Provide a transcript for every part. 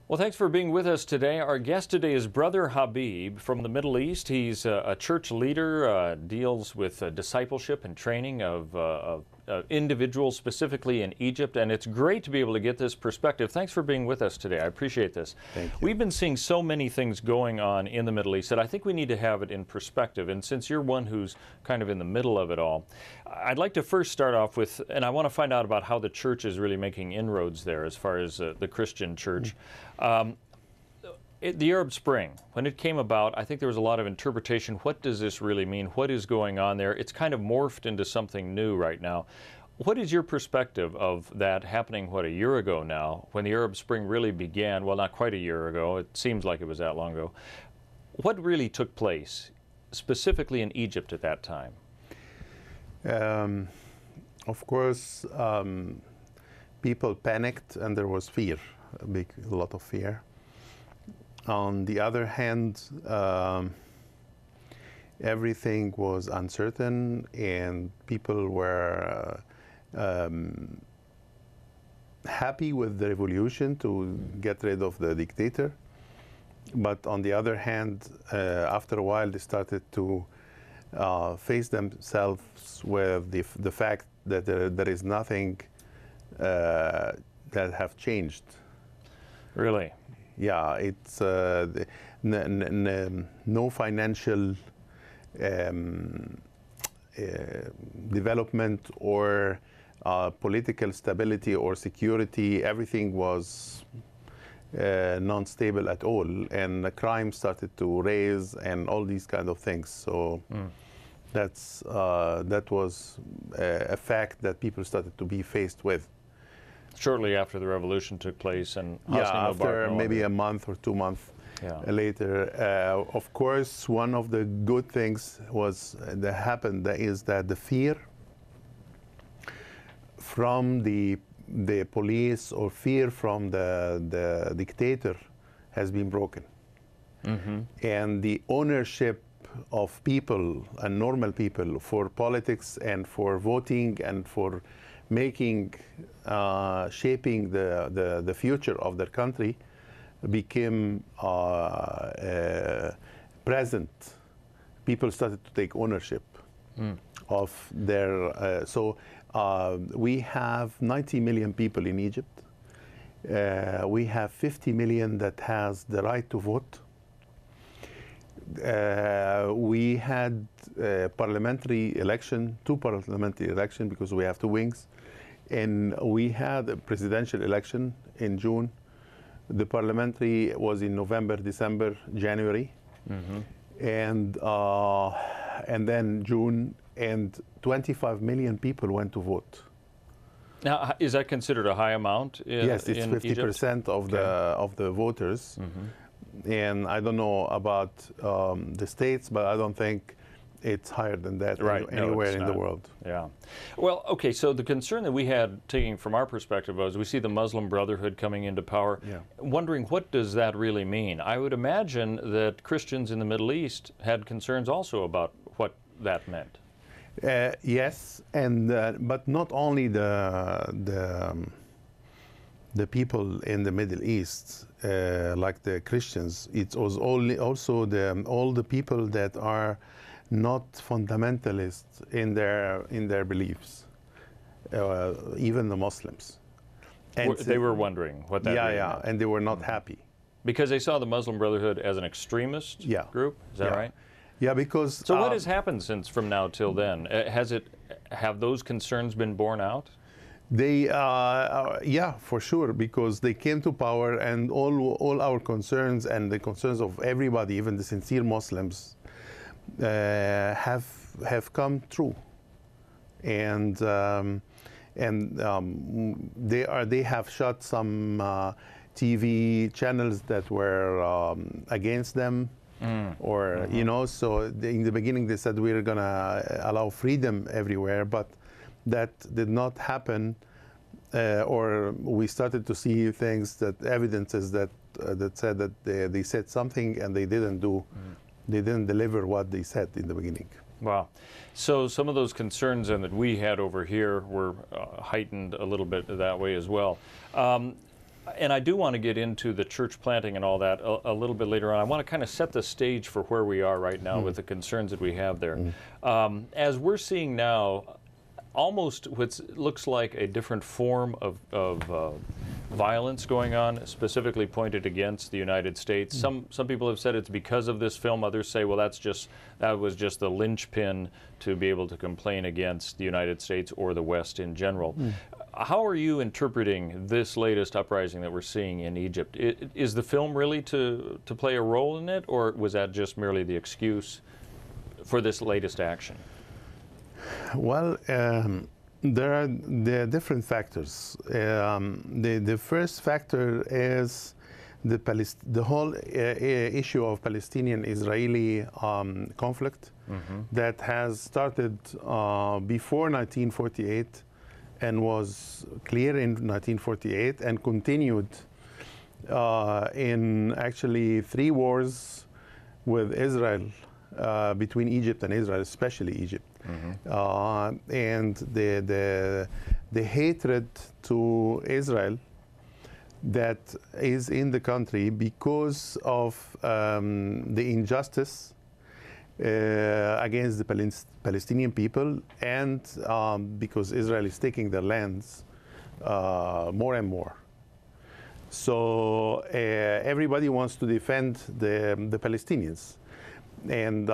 Well, thanks for being with us today. Our guest today is Brother Habib from the Middle East. He's a church leader, deals with discipleship and training of individuals, specifically in Egypt, and it's great to be able to get this perspective. Thanks for being with us today. I appreciate this. Thank you. We've been seeing so many things going on in the Middle East that I think we need to have it in perspective, and since you're one who's kind of in the middle of it all, I'd like to first start off with, and I want to find out about how the church is really making inroads there as far as the Christian church. The Arab Spring, when it came about, I think there was a lot of interpretation. What does this really mean? What is going on there? It's kind of morphed into something new right now. What is your perspective of that happening, a year ago now, when the Arab Spring really began? Well, not quite a year ago. It seems like it was that long ago. What really took place, specifically in Egypt at that time? Of course, people panicked and there was fear, a lot of fear. On the other hand, everything was uncertain and people were happy with the revolution to get rid of the dictator. But on the other hand, after a while, they started to face themselves with the fact that there is nothing that have changed. Really? Yeah, it's no financial development or political stability or security. Everything was non-stable at all, and the crime started to raise and all these kind of things. So that was a fact that people started to be faced with. Shortly after the revolution took place, and after maybe a month or 2 months later. Of course, one of the good things that happened is that the fear from the police or fear from the dictator has been broken. Mm-hmm. And the ownership of people and normal people for politics and for voting and for making, shaping the future of their country became present. People started to take ownership of their, we have 90 million people in Egypt. We have 50 million that has the right to vote. We had parliamentary election, 2 parliamentary elections because we have 2 wings. And we had a presidential election in June. The parliamentary was in November, December, January, and then June, and 25 million people went to vote. Now, is that considered a high amount in Yes, it's 50% of the voters. And I don't know about the states, but I don't think it's higher than that anywhere in the world. Yeah. Well, okay, so the concern that we had, taking from our perspective, was we see the Muslim Brotherhood coming into power, wondering what does that really mean? I would imagine that Christians in the Middle East had concerns also about what that meant. Yes, and but not only the people in the Middle East, like the Christians. It was also all the people that are not fundamentalists in their beliefs, even the Muslims. And they were wondering what that meant. And they were not happy. Because they saw the Muslim Brotherhood as an extremist group? Is that right? Yeah, because... So what has happened from now till then? Have those concerns been borne out? They, for sure, because they came to power, and all our concerns and the concerns of everybody, even the sincere Muslims, have come true, and they have shut some TV channels that were against them, or So in the beginning they said we're gonna allow freedom everywhere, but that did not happen, or we started to see things evidences that said that they said something and they didn't do. They didn't deliver what they said in the beginning. Wow. So some of those concerns that we had over here were heightened a little bit that way as well. And I do want to get into the church planting and all that a little bit later on. I want to kind of set the stage for where we are right now with the concerns that we have there. As we're seeing now, almost what looks like a different form of violence going on, specifically pointed against the United States. Some people have said it's because of this film. Others say, well, that was just the linchpin to be able to complain against the United States or the West in general. How are you interpreting this latest uprising that we're seeing in Egypt? Is the film really to play a role in it, or was that just merely the excuse for this latest action? Well, there are different factors. The first factor is the whole issue of Palestinian-Israeli conflict that has started before 1948 and was clear in 1948 and continued in actually 3 wars with Israel, between Egypt and Israel, especially Egypt. And the hatred to Israel that is in the country because of the injustice against the Palestinian people, and because Israel is taking their lands more and more. So everybody wants to defend the Palestinians. And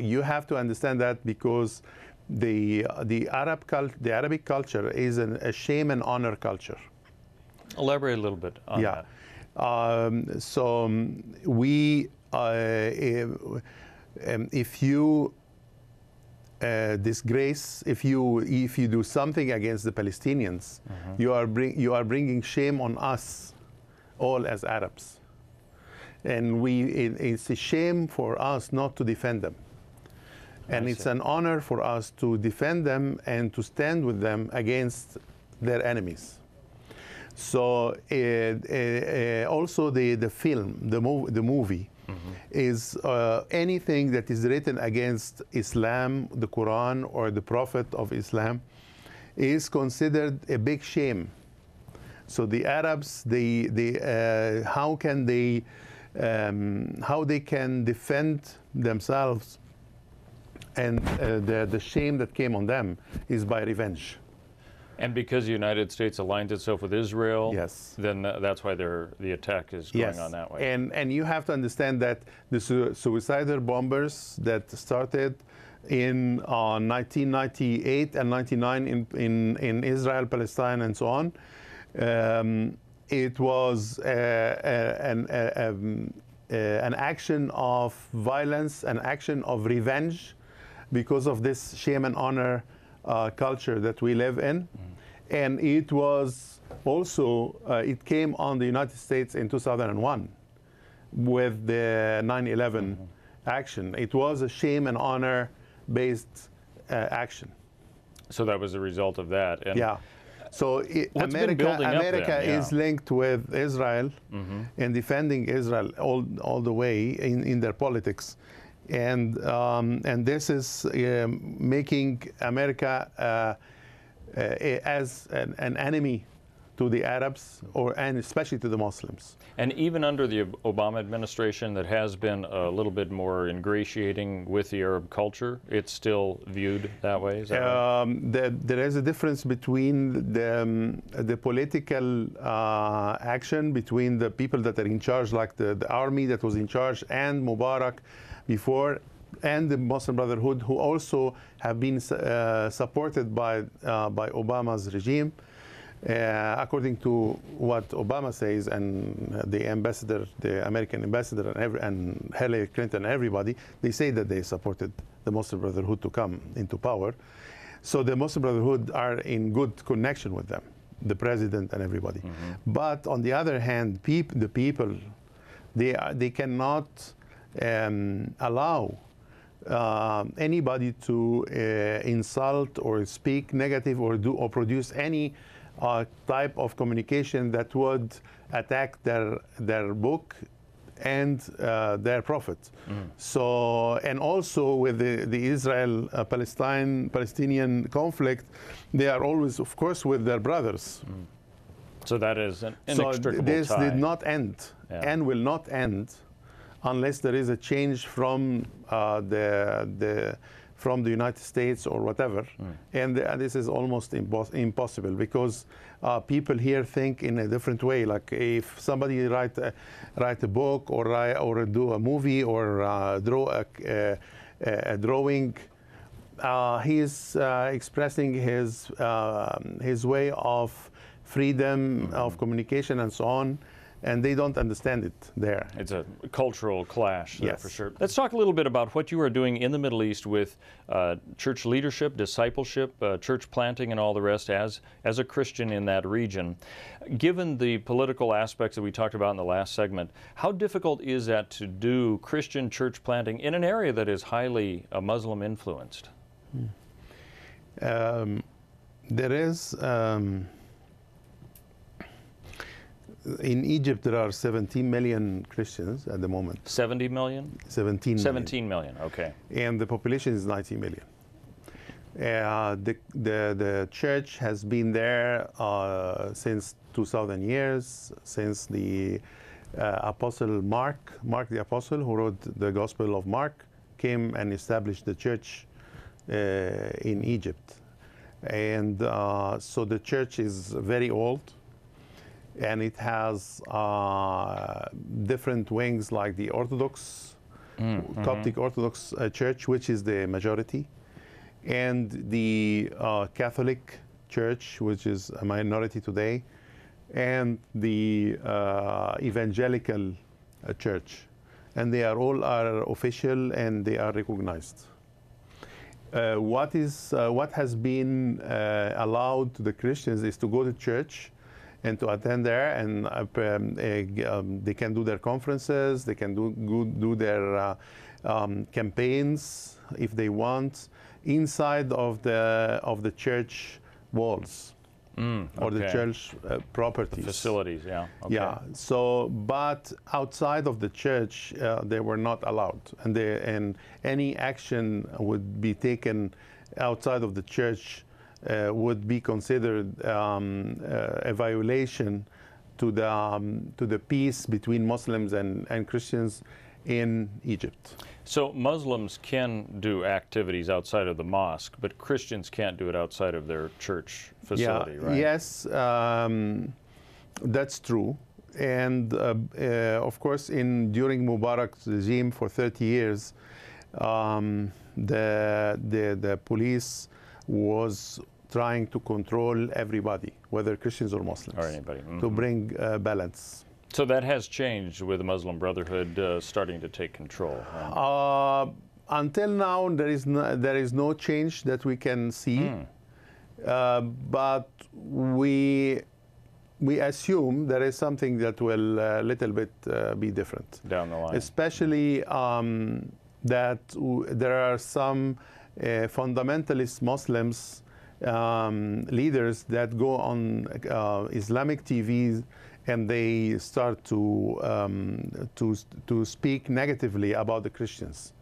you have to understand that, because the Arabic culture is a shame and honor culture. Elaborate a little bit on that. So we, if you disgrace, if you do something against the Palestinians, you are bringing shame on us all as Arabs. And it's a shame for us not to defend them. And it's an honor for us to defend them and to stand with them against their enemies. So also the film, the movie, is anything that is written against Islam, the Quran, or the Prophet of Islam is considered a big shame. So the Arabs, how they can defend themselves, and the shame that came on them is by revenge. And because the United States aligns itself with Israel, yes, then that's why the attack is going on that way. And you have to understand that the suicidal bombers that started in 1998 and 99 in Israel, Palestine, and so on, it was an action of violence, an action of revenge, because of this shame and honor culture that we live in. And it was also, it came on the United States in 2001 with the 9/11 action. It was a shame and honor based action. So that was the result of that. And so America is linked with Israel and defending Israel all the way in their politics. And this is making America as an enemy to the Arabs, and especially to the Muslims. And even under the Obama administration, that has been a little bit more ingratiating with the Arab culture, it's still viewed that way? Is that right? There is a difference between the political action between the people that are in charge, like the army that was in charge, and Mubarak before, and the Muslim Brotherhood, who also have been supported by Obama's regime. According to what Obama says, and the ambassador, the American ambassador, and Hillary Clinton, and everybody, they say that they supported the Muslim Brotherhood to come into power. So the Muslim Brotherhood are in good connection with them, the president and everybody. But on the other hand, the people, they cannot allow anybody to insult or speak negative or produce any type of communication that would attack their book and their prophet. So, and also with the Israel-Palestinian conflict, they are always, of course, with their brothers. So that is an So inextricable this tie. did not end and will not end unless there is a change from from the United States or whatever. And this is almost impossible because people here think in a different way. Like if somebody write a book or do a movie or draw a drawing, he is expressing his way of freedom of communication and so on, and they don't understand it there. It's a cultural clash, Yes. for sure. Let's talk a little bit about what you are doing in the Middle East with church leadership, discipleship, church planting, and all the rest as a Christian in that region. Given the political aspects that we talked about in the last segment, how difficult is that to do Christian church planting in an area that is highly Muslim influenced? There is, in Egypt, there are 17 million Christians at the moment. 70 million? 17 million. 17 million, okay. And the population is 90 million. The church has been there since 2,000 years, since the Apostle Mark the Apostle, who wrote the Gospel of Mark, came and established the church in Egypt. And so the church is very old, and it has different wings, like the Orthodox, Coptic Orthodox Church, which is the majority, and the Catholic Church, which is a minority today, and the Evangelical Church. And they are all official and they are recognized. What has been allowed to the Christians is to go to church and to attend there, and they can do their conferences, they can do their campaigns if they want inside of the church walls or the church properties. The facilities, yeah. Okay. Yeah. So, but outside of the church, they were not allowed, and any action would be taken outside of the church would be considered a violation to the peace between Muslims and Christians in Egypt. So Muslims can do activities outside of the mosque, but Christians can't do it outside of their church facility, right? Yes, that's true. And of course, during Mubarak's regime for 30 years, the police was trying to control everybody, whether Christians or Muslims, Or anybody. to bring balance. So that has changed with the Muslim Brotherhood starting to take control. Huh? Until now, there is no change that we can see, but we assume there is something that will a little bit be different Down the line. especially that there are some fundamentalist Muslims leaders that go on Islamic TV and they start to speak negatively about the Christians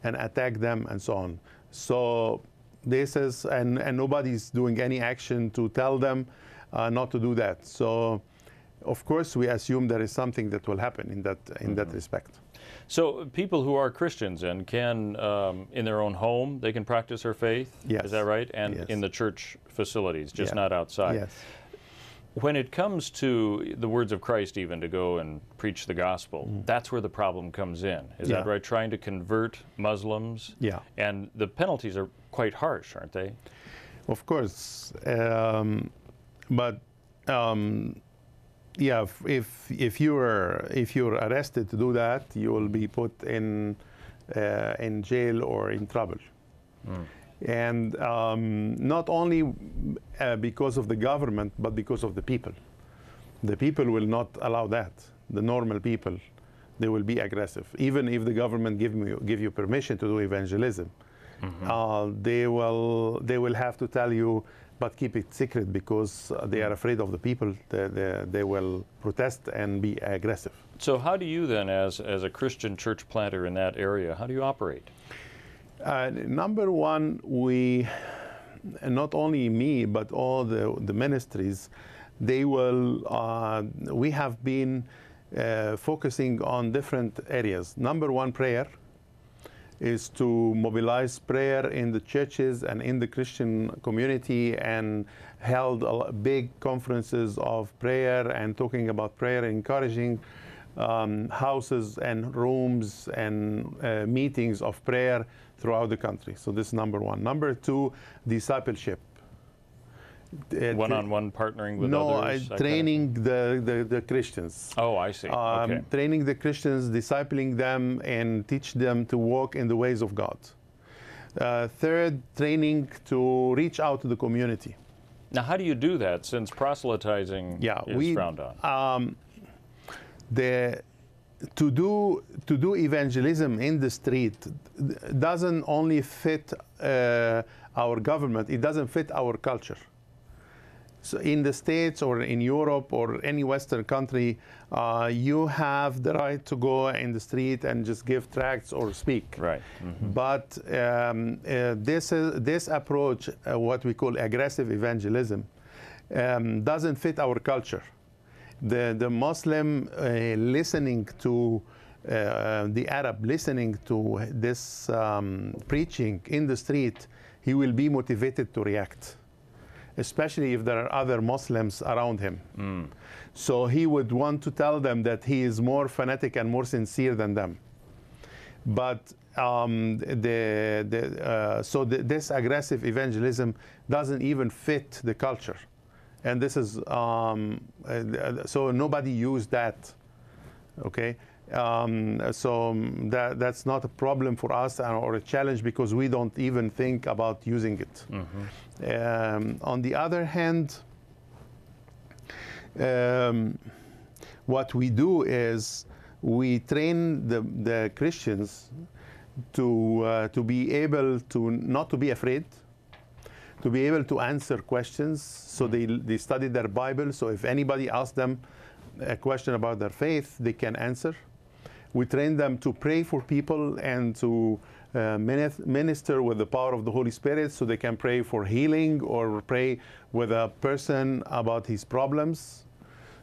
and attack them and so on. So this is, and nobody's doing any action to tell them not to do that. So of course we assume there is something that will happen in that respect. So people who are Christians and can, in their own home, they can practice their faith? Yes. Is that right? And Yes. in the church facilities, just Yeah. not outside? Yes. When it comes to the words of Christ even, to go and preach the gospel, that's where the problem comes in. Is that Yeah. right? Trying to convert Muslims? Yeah. And the penalties are quite harsh, aren't they? Of course, but yeah, if you're arrested to do that, you will be put in jail or in trouble. And not only because of the government, but because of the people. The people will not allow that. The normal people, they will be aggressive. Even if the government give you permission to do evangelism, they will have to tell you, but keep it secret, because they are afraid of the people. They will protest and be aggressive. So how do you then, as a Christian church planter in that area, how do you operate? Number one, we, and not only me, but all the ministries, they will, we have been focusing on different areas. Number one, prayer is to mobilize prayer in the churches and in the Christian community, and held big conferences of prayer and talking about prayer, encouraging houses and rooms and meetings of prayer throughout the country. So this is number one. Number two, discipleship. One-on-one partnering with others? No, training the Christians. Oh, I see. Okay. Training the Christians, discipling them, and teach them to walk in the ways of God. Third, training to reach out to the community. Now, how do you do that, since proselytizing is frowned on? To do evangelism in the street doesn't only fit our government, it doesn't fit our culture. So in the States or in Europe or any Western country, you have the right to go in the street and just give tracts or speak. Right. Mm-hmm. But this approach, what we call aggressive evangelism, doesn't fit our culture. The Muslim listening to the Arab listening to this preaching in the street, he will be motivated to react, especially if there are other Muslims around him. So he would want to tell them that he is more fanatic and more sincere than them. But this aggressive evangelism doesn't even fit the culture. And this is, so nobody used that, okay? So that's not a problem for us or a challenge, because we don't even think about using it. Mm-hmm. On the other hand, what we do is we train the Christians to be able to not to be afraid, to be able to answer questions. So they study their Bible, so if anybody asks them a question about their faith, they can answer. We train them to pray for people and to minister with the power of the Holy Spirit, so they can pray for healing or pray with a person about his problems.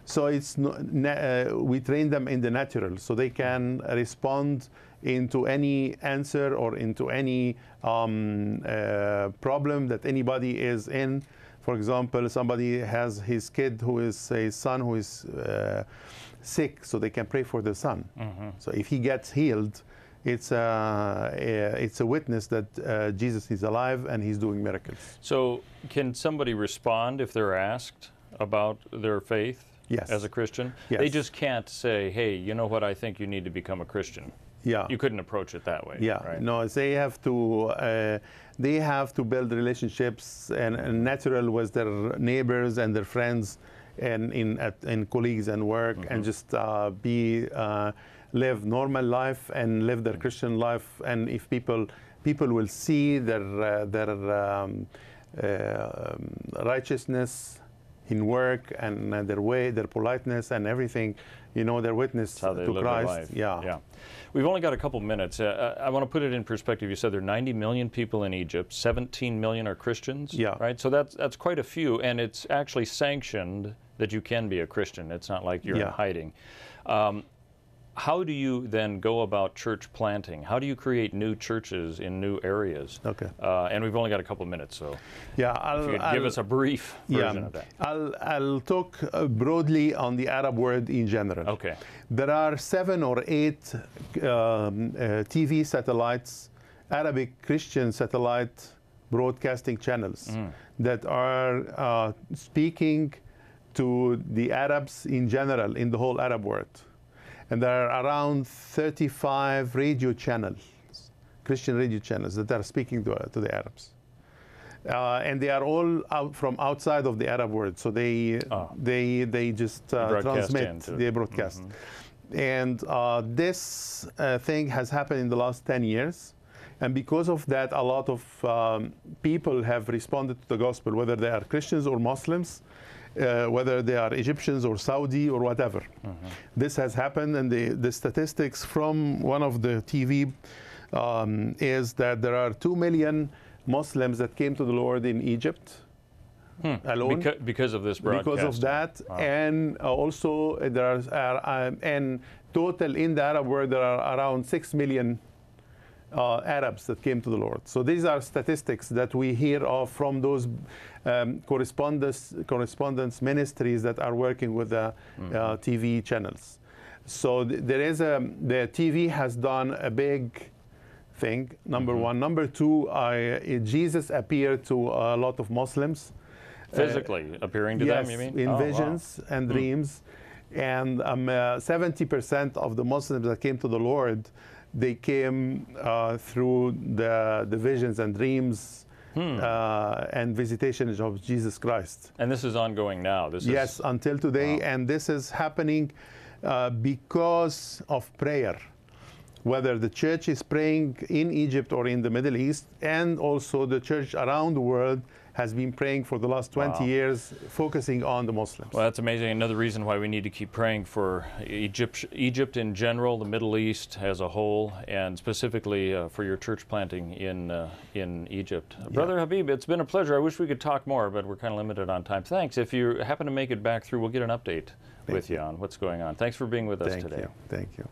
So it's we train them in the natural, so they can respond into any answer or into any problem that anybody is in. For example, somebody has his kid who is a son who is sick, so they can pray for the son. Mm-hmm. So if he gets healed, it's a witness that Jesus is alive and he's doing miracles. So can somebody respond if they're asked about their faith? Yes. As a Christian? Yes. They just can't say, hey, you know what, I think you need to become a Christian. Yeah. You couldn't approach it that way. Yeah. Right? No, they have to build relationships and natural with their neighbors and their friends and in colleagues and work, mm-hmm. and just live normal life and live their Christian life. And if people will see their righteousness in work and their way, their politeness and everything, their witness to Christ. Their life. Yeah. We've only got a couple minutes. I want to put it in perspective. You said there are 90 million people in Egypt. 17 million are Christians. Yeah. Right. So that's quite a few, and it's actually sanctioned that you can be a Christian. It's not like you're in hiding. How do you then go about church planting? How do you create new churches in new areas? Okay. And we've only got a couple minutes, so if you could give us a brief version of that. I'll talk broadly on the Arab world in general. Okay. There are 7 or 8 TV satellites, Arabic Christian satellite broadcasting channels that are speaking to the Arabs in general in the whole Arab world. And there are around 35 radio channels, Christian radio channels, that are speaking to the Arabs. And they are all from outside of the Arab world, so they just transmit, they broadcast. Mm-hmm. And this thing has happened in the last 10 years. And because of that, a lot of people have responded to the gospel, whether they are Christians or Muslims, whether they are Egyptians or Saudi or whatever. Mm-hmm. This has happened, and the statistics from one of the TV is that there are 2 million Muslims that came to the Lord in Egypt alone. Because of this broadcast. Because of that, and also there are, and total in the Arab world, there are around 6 million Arabs that came to the Lord. So these are statistics that we hear of from those correspondence ministries that are working with the TV channels. So there is the TV has done a big thing, number one. Number two, Jesus appeared to a lot of Muslims. Physically appearing to them, you mean? In visions and dreams. And 70% of the Muslims that came to the Lord, they came through the visions and dreams and visitations of Jesus Christ. And this is ongoing now? Yes, until today. And this is happening because of prayer. Whether the church is praying in Egypt or in the Middle East, and also the church around the world has been praying for the last 20 years, focusing on the Muslims. Well, that's amazing. Another reason why we need to keep praying for Egypt in general, the Middle East as a whole, and specifically for your church planting in Egypt. Yeah. Brother Habib, it's been a pleasure. I wish we could talk more, but we're kind of limited on time. Thanks. If you happen to make it back through, we'll get an update with you on what's going on. Thanks for being with us today. Thank you.